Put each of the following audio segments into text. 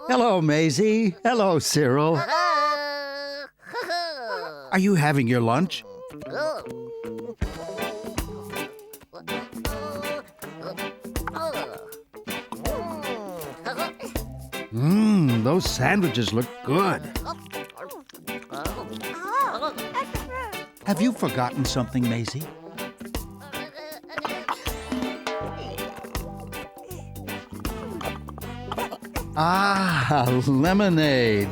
Hello, Maisie. Hello, Cyril. Are you having your lunch? Those sandwiches look good. Have you forgotten something, Maisie? Ah, lemonade.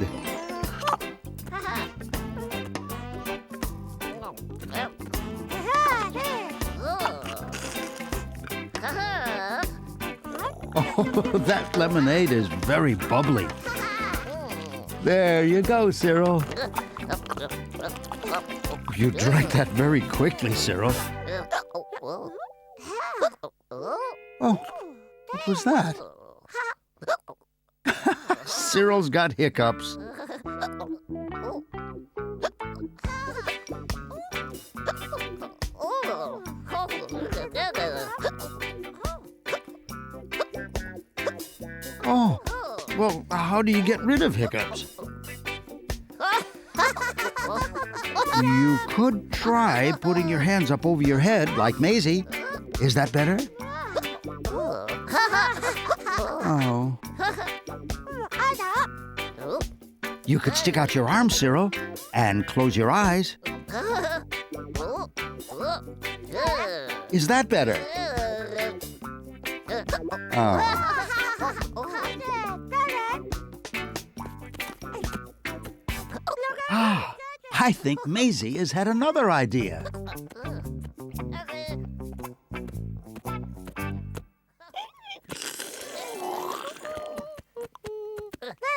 Oh, that lemonade is very bubbly. There you go, Cyril. You drank that very quickly, Cyril. Oh, what was that? Cyril's got hiccups. Oh, well, how do you get rid of hiccups? You could try putting your hands up over your head like Maisie. Is that better? Oh. You could stick out your arms, Cyril, and close your eyes. Is that better? Oh. Ah, I think Maisie has had another idea.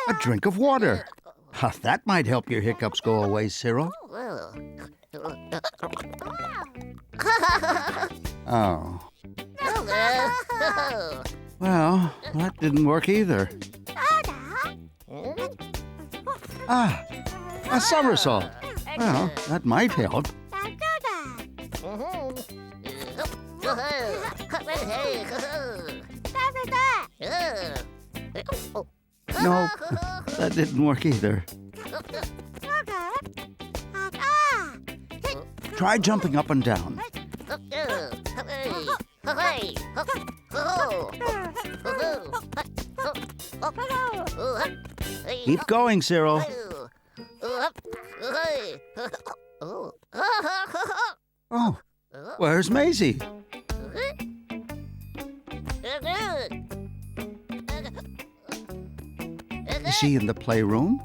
A drink of water. That might help your hiccups go away, Cyril. Oh. Well, that didn't work either. Ah, a somersault. Well, that might help. Nope, that didn't work either. Try jumping up and down. Keep going, Cyril. Oh, where's Maisie? Is she in the playroom?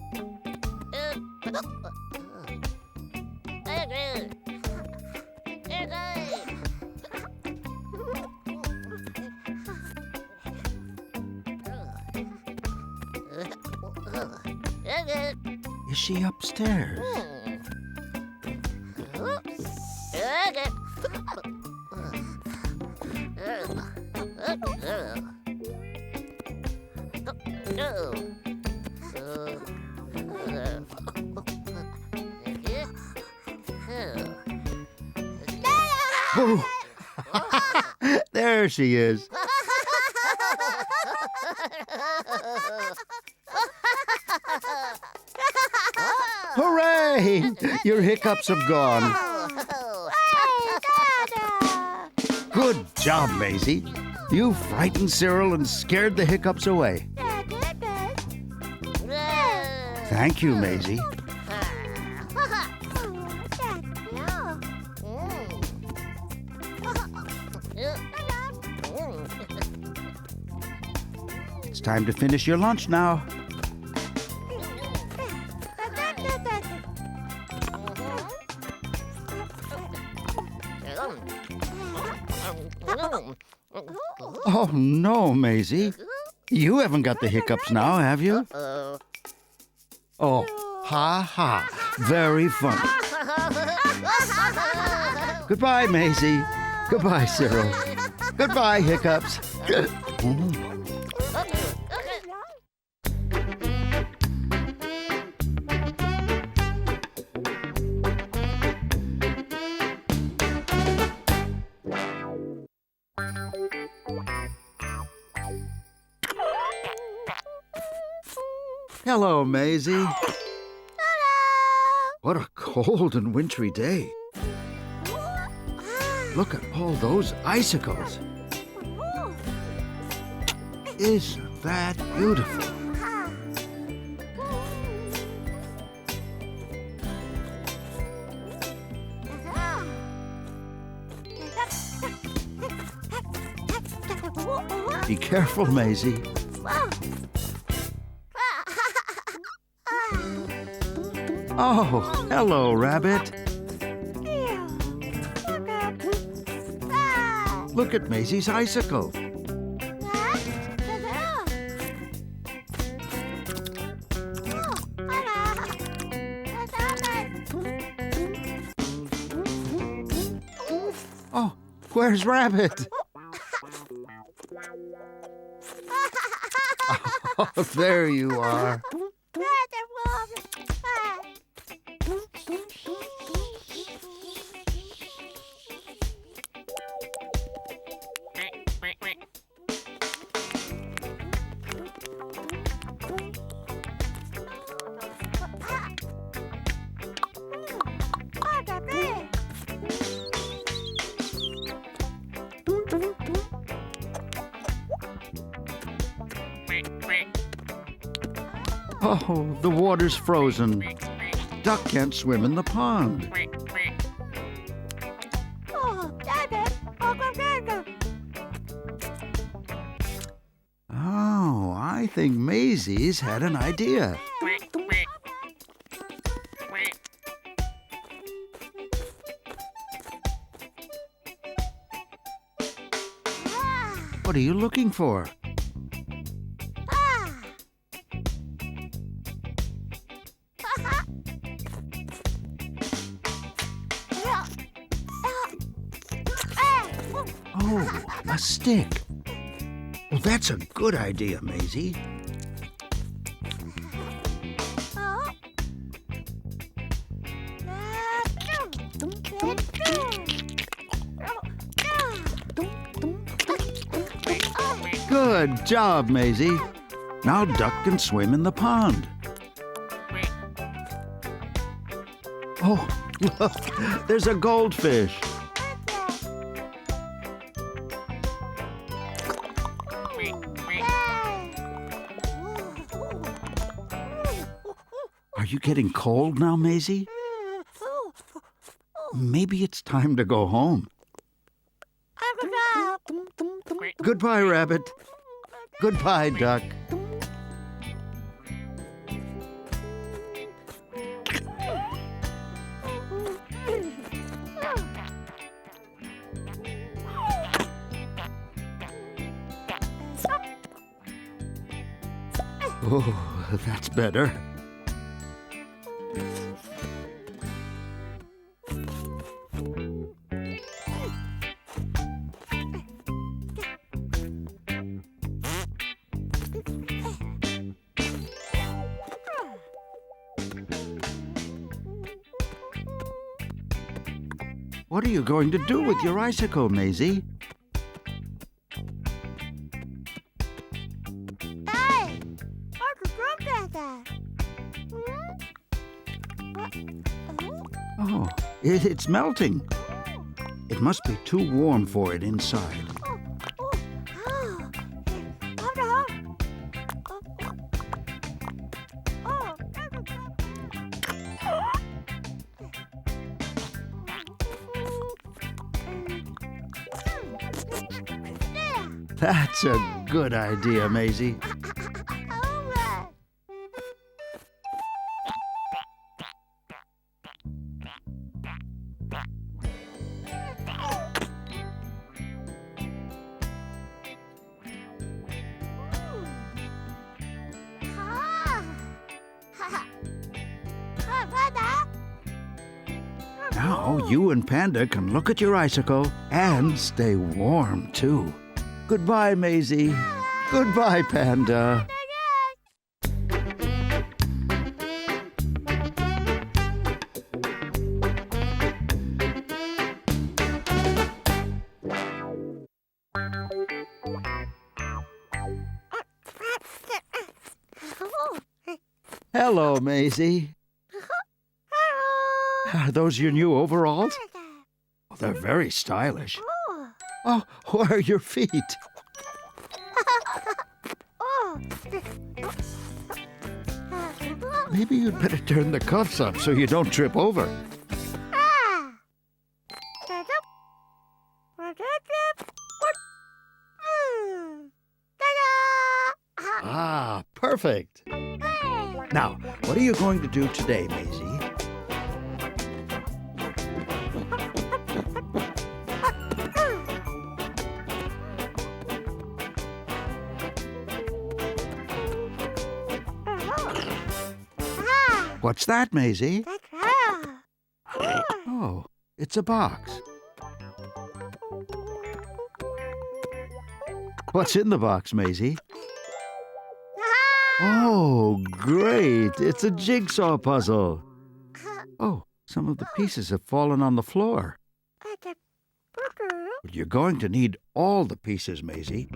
Is she upstairs? Oh. There she is. Hooray! Your hiccups have gone. Good job, Maisie. You frightened Cyril and scared the hiccups away. Thank you, Maisie. It's time to finish your lunch now. Oh, no, Maisie. You haven't got the hiccups now, have you? Oh, ha ha. Very funny. Goodbye, Maisie. Goodbye, Cyril. Goodbye, hiccups. Hello, Maisie. Hello. What a cold and wintry day. Look at all those icicles. Isn't that beautiful? Be careful, Maisie. Oh, hello, Rabbit. Look at Maisie's icicle. Oh, where's Rabbit? Oh, there you are. Oh, the water's frozen. Duck can't swim in the pond. Oh, I think Maisie's had an idea. What are you looking for? Oh, a stick. Well, that's a good idea, Maisie. Good job, Maisie. Now Duck can swim in the pond. Oh, look, there's a goldfish. Are you getting cold now, Maisie? Maybe it's time to go home. Goodbye, Rabbit. Goodbye, Duck. Oh, that's better. What are you going to do with your icicle, Maisie? Oh, it's melting. It must be too warm for it inside. That's a good idea, Maisie. Now you and Panda can look at your icicle and stay warm, too. Goodbye, Maisie. Goodbye, Panda. Hello, Maisie. Are those your new overalls? Oh, they're very stylish. Oh, where are your feet? Maybe you'd better turn the cuffs up so you don't trip over. Ah, perfect. Now, what are you going to do today, Maisie? What's that, Maisie? Oh, it's a box. What's in the box, Maisie? Oh, great! It's a jigsaw puzzle. Oh, some of the pieces have fallen on the floor. But you're going to need all the pieces, Maisie.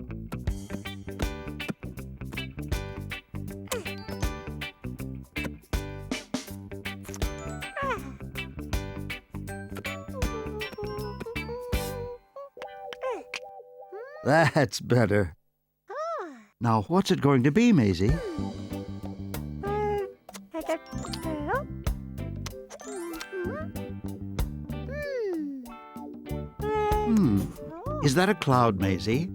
That's better. Now, what's it going to be, Maisie? Is that a cloud, Maisie?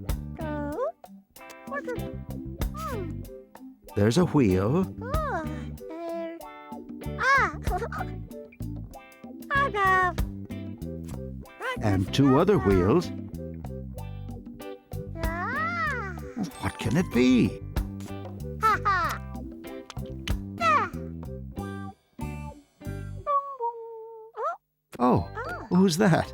There's a wheel. And two other wheels. What can it be? Oh, who's that?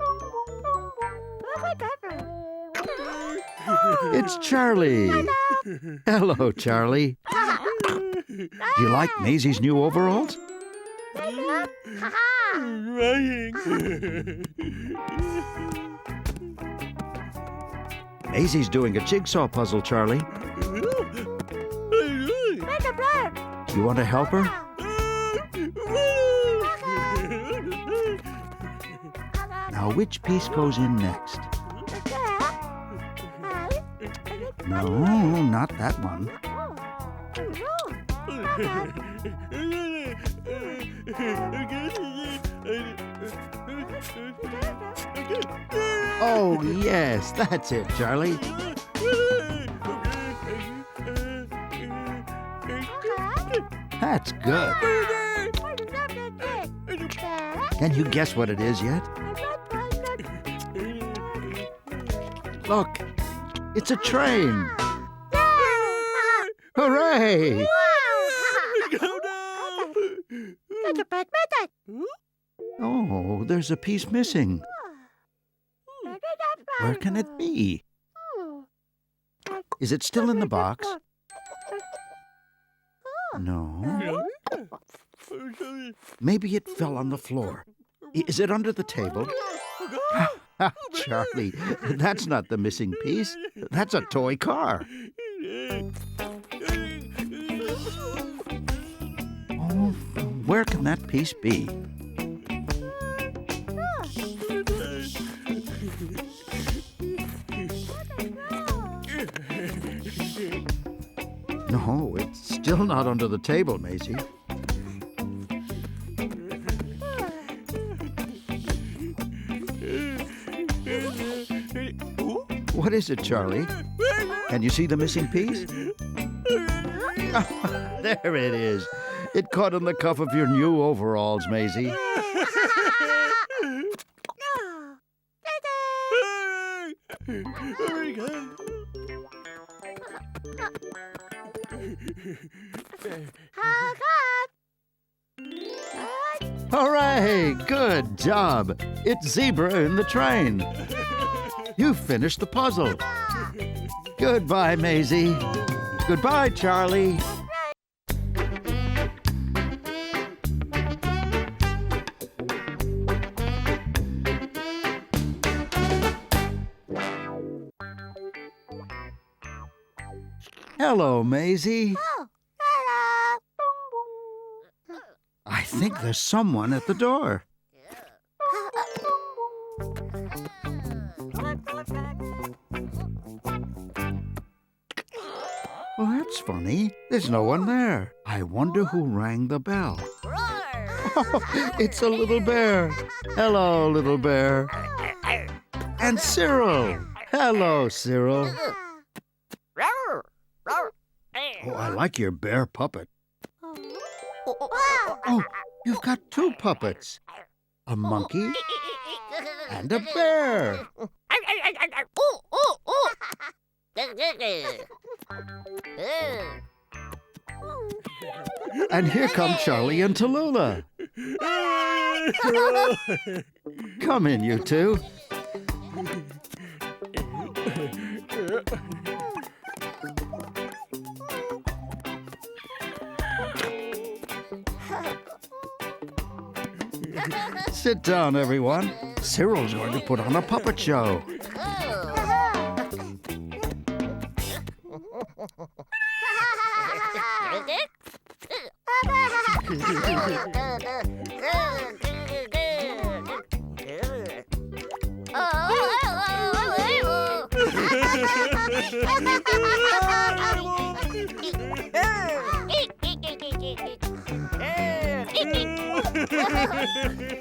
It's Charley. Hello, Charley. Do you like Maisie's new overalls? Maisie's doing a jigsaw puzzle, Charley. You want to help her? Now, which piece goes in next? No, not that one. Oh, yes, that's it, Charley. That's good. Can you guess what it is yet? Look, it's a train. Hooray! Oh, there's a piece missing. Where can it be? Is it still in the box? No. Maybe it fell on the floor. Is it under the table? Charley, that's not the missing piece. That's a toy car. Oh, where can that piece be? No, it's still not under the table, Maisie. What is it, Charley? Can you see the missing piece? There it is. It caught on the cuff of your new overalls, Maisie. Hooray! Good job! It's Zebra in the train. You finished the puzzle. Goodbye, Maisie. Goodbye, Charley. Hello, Maisie. Oh, hello. I think there's someone at the door. Well, that's funny. There's no one there. I wonder who rang the bell. Oh, it's a little bear. Hello, little bear. And Cyril. Hello, Cyril. Oh, I like your bear puppet. Oh, you've got two puppets. A monkey and a bear. And here come Charley and Tallulah. Come in, you two. Sit down, everyone. Cyril's going to put on a puppet show.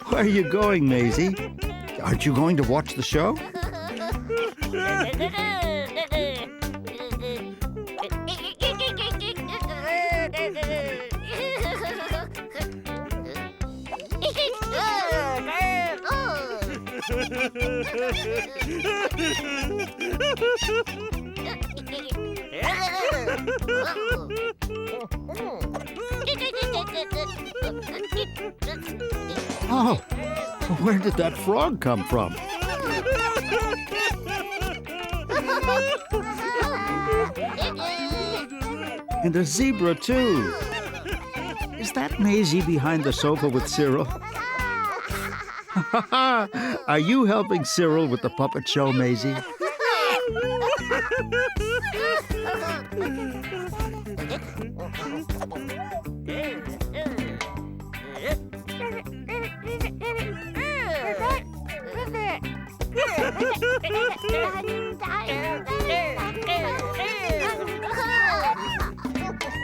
Where are you going, Maisie? Aren't you going to watch the show? Oh, where did that frog come from? And a zebra, too. Is that Maisie behind the sofa with Cyril? Are you helping Cyril with the puppet show, Maisie?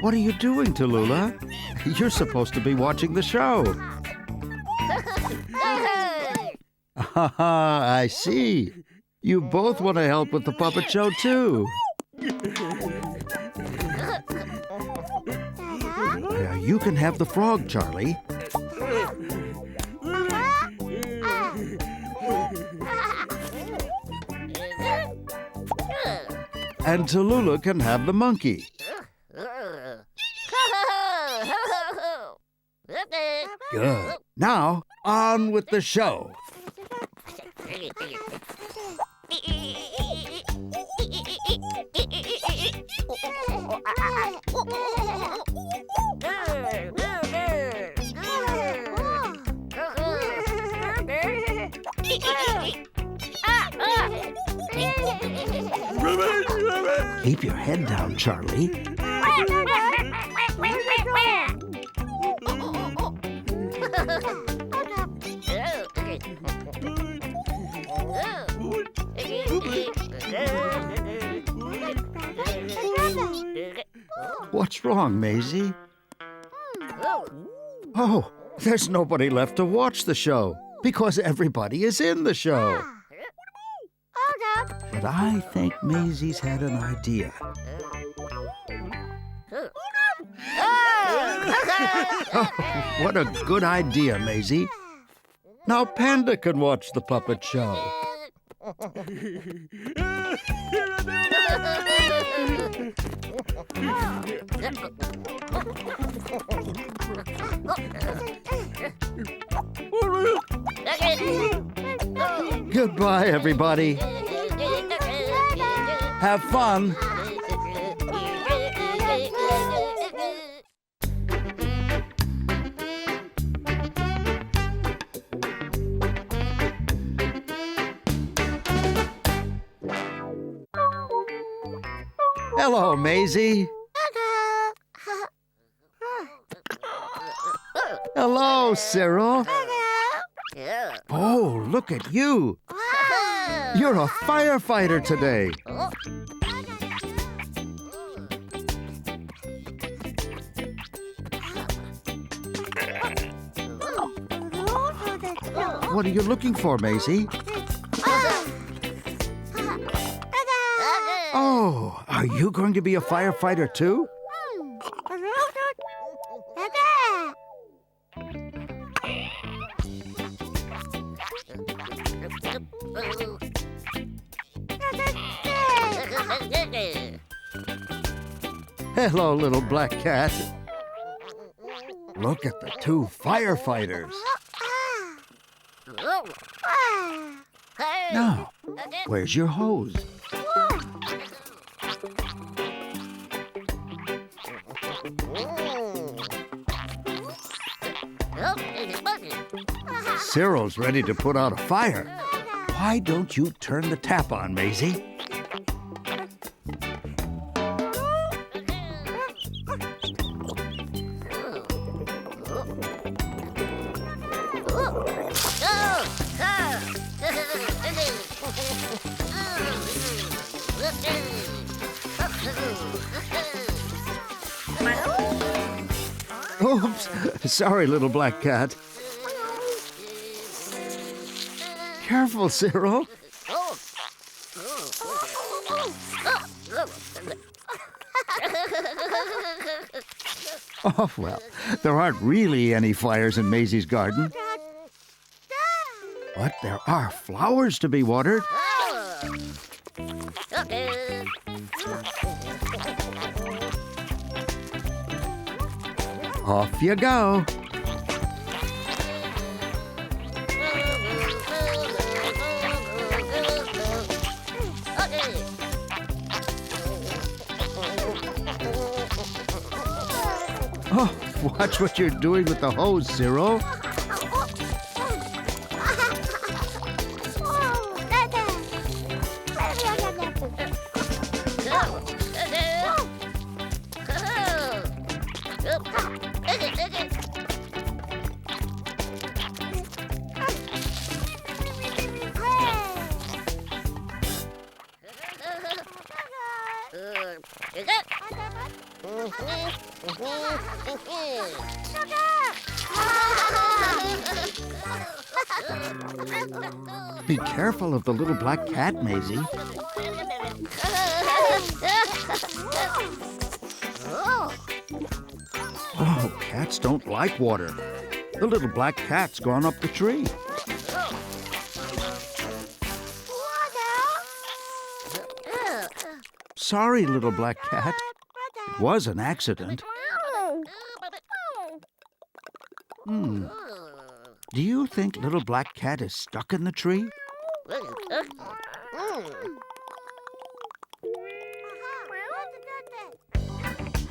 What are you doing, Tallulah? You're supposed to be watching the show. I see. You both want to help with the puppet show, too. Yeah, you can have the frog, Charley. And Tallulah can have the monkey. Good. Now, on with the show. Keep your head down, Charley. What's wrong, Maisie? Oh, there's nobody left to watch the show because everybody is in the show. But I think Maisie's had an idea. Oh, what a good idea, Maisie. Now Panda can watch the puppet show. Goodbye, everybody. Have fun. Hello, Maisie. Hello, Cyril. Oh, look at you. You're a firefighter today. What are you looking for, Maisie? Oh, are you going to be a firefighter too? Hello, little black cat. Look at the two firefighters. Now, where's your hose? Cyril's ready to put out a fire. Why don't you turn the tap on, Maisie? Oops, sorry, little black cat. Careful, Cyril. Oh, well, there aren't really any fires in Maisie's garden. But there are flowers to be watered. Off you go. Oh, watch what you're doing with the hose, Cyril. Be careful of the little black cat, Maisie. Oh, cats don't like water. The little black cat's gone up the tree. Sorry, little black cat. It was an accident. Do you think little black cat is stuck in the tree?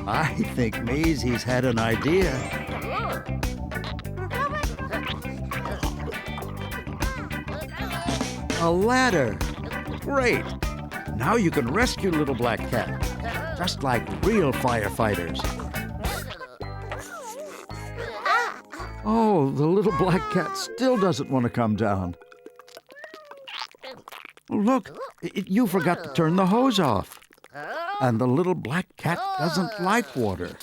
I think Maisie's had an idea. A ladder. Great. Now you can rescue little black cat, just like real firefighters. Oh, the little black cat still doesn't want to come down. Look, you forgot to turn the hose off. And the little black cat doesn't like water.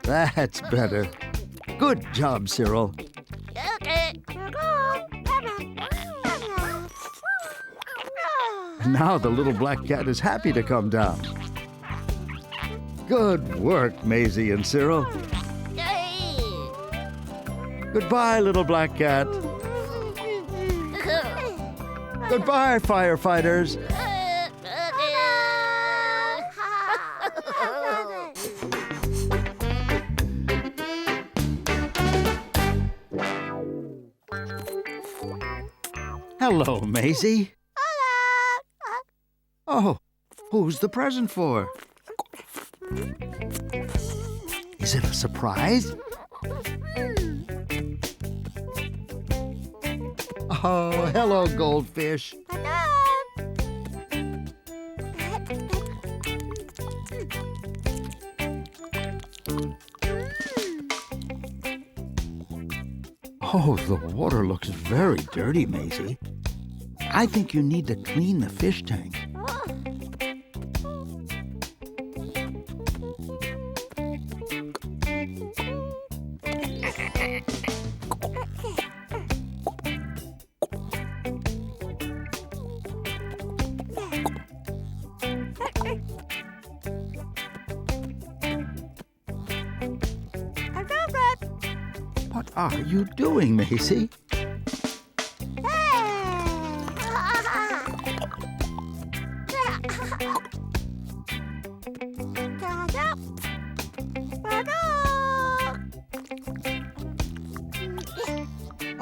That's better. Good job, Cyril. Now the little black cat is happy to come down. Good work, Maisie and Cyril. Goodbye, little black cat. Goodbye, firefighters. Hello, Maisie. Oh, who's the present for? Is it a surprise? Oh, hello, goldfish. Oh, the water looks very dirty, Maisie. I think you need to clean the fish tank. What are you doing, Maisie?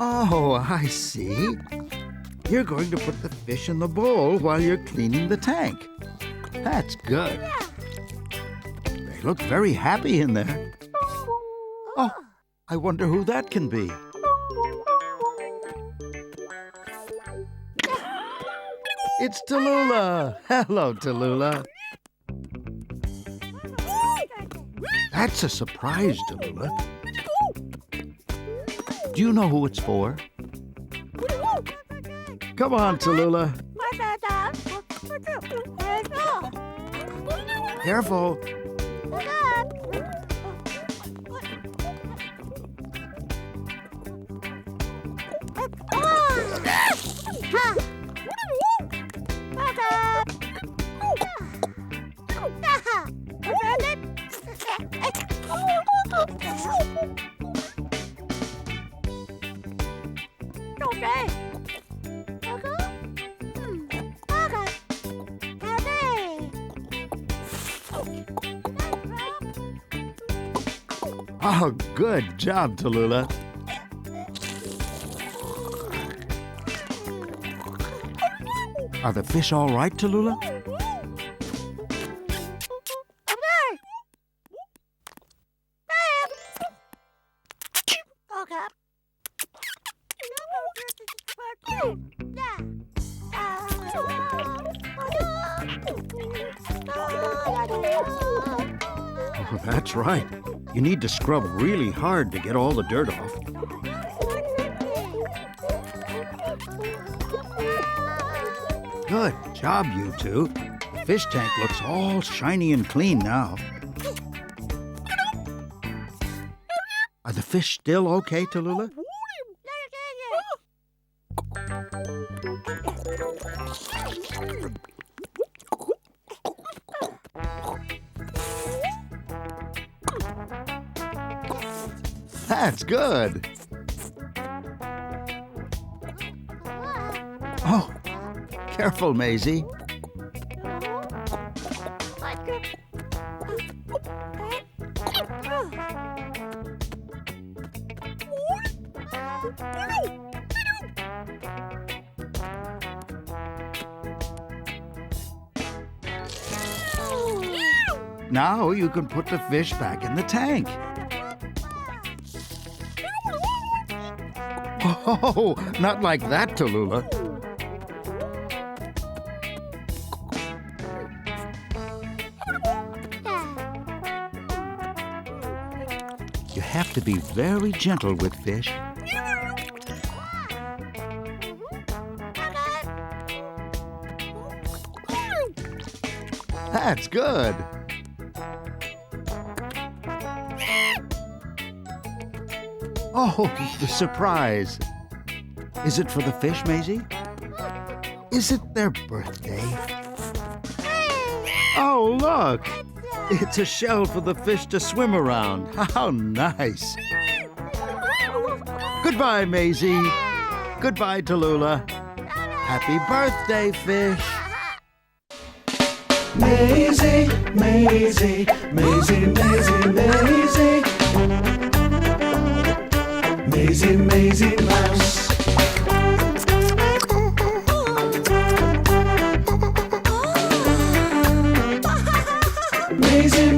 Oh, I see. You're going to put the fish in the bowl while you're cleaning the tank. That's good. They look very happy in there. Oh, I wonder who that can be. It's Tallulah. Hello, Tallulah. That's a surprise, Tallulah. Do you know who it's for? Come on, Tallulah. Careful. Oh, good job, Tallulah. Are the fish all right, Tallulah? Oh, that's right. You need to scrub really hard to get all the dirt off. Good job, you two. The fish tank looks all shiny and clean now. Are the fish still okay, Tallulah? That's good. Oh, careful, Maisie. Now you can put the fish back in the tank. Oh, not like that, Tallulah. You have to be very gentle with fish. That's good. Oh, the surprise. Is it for the fish, Maisie? Is it their birthday? Oh, look! It's a shell for the fish to swim around. How nice. Goodbye, Maisie. Goodbye, Tallulah. Happy birthday, fish. Maisie, Maisie, Maisie, Maisie, Maisie. Maisie, Maisie Mouse. Maisie,